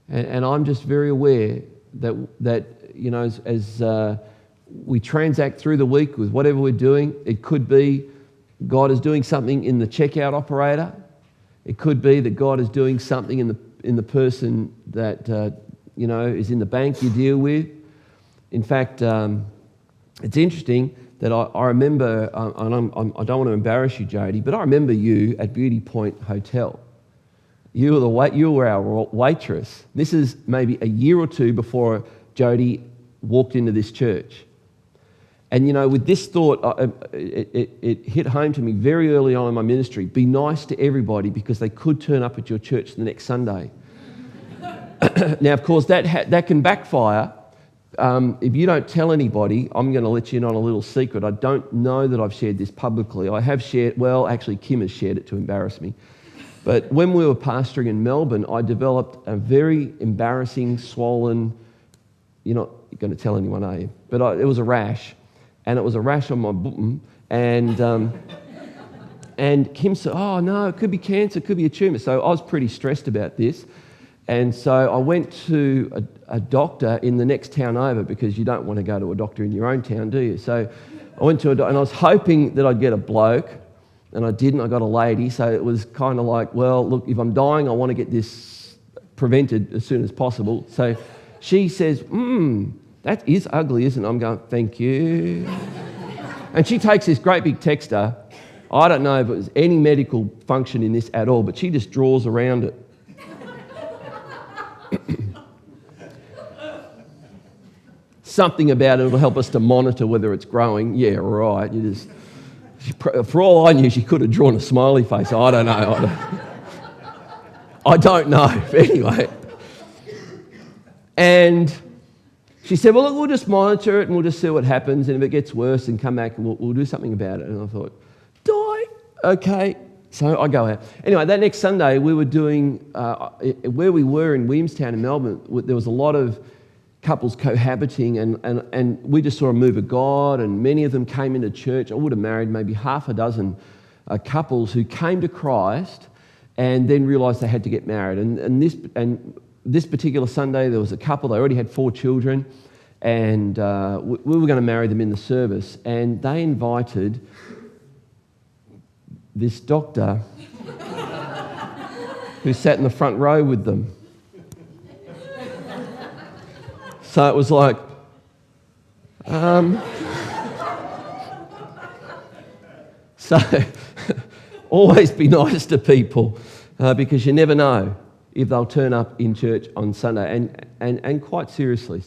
And I'm just very aware that as we transact through the week with whatever we're doing, it could be God is doing something in the checkout operator. It could be that God is doing something in the person that is in the bank you deal with. In fact, it's interesting that I remember, and I don't want to embarrass you, Jody, but I remember you at Beauty Point Hotel. You were our waitress. This is maybe a year or two before Jody walked into this church. And with this thought, it hit home to me very early on in my ministry. Be nice to everybody because they could turn up at your church the next Sunday. Now, of course, that can backfire. If you don't tell anybody, I'm going to let you in on a little secret. I don't know that I've shared this publicly. I have shared, actually Kim has shared it to embarrass me. But when we were pastoring in Melbourne, I developed a very embarrassing, swollen, you're not going to tell anyone, are you? But it was a rash. And it was a rash on my bum. And Kim said, oh, no, it could be cancer, it could be a tumour. So I was pretty stressed about this. And so I went to a doctor in the next town over because you don't want to go to a doctor in your own town, do you? So I went to a doctor and I was hoping that I'd get a bloke, and I didn't. I got a lady. So it was kind of like, well, look, if I'm dying, I want to get this prevented as soon as possible. So she says, that is ugly, isn't it? I'm going, thank you. And she takes this great big texter. I don't know if it was any medical function in this at all, but she just draws around it. Something about it will help us to monitor whether it's growing. Yeah, right. For all I knew, she could have drawn a smiley face. I don't know. I don't know. Anyway. And she said, well, look, we'll just monitor it and we'll just see what happens. And if it gets worse, then come back and we'll do something about it. And I thought, die? Okay. So I go out. Anyway, that next Sunday, we were doing, where we were in Williamstown in Melbourne, there was a lot of couples cohabiting and we just saw a move of God, and many of them came into church. I would have married maybe half a dozen couples who came to Christ and then realised they had to get married. And this particular Sunday, there was a couple, they already had 4 children, and we were going to marry them in the service, and they invited this doctor who sat in the front row with them. So it was like, so always be nice to people because you never know if they'll turn up in church on Sunday, and quite seriously.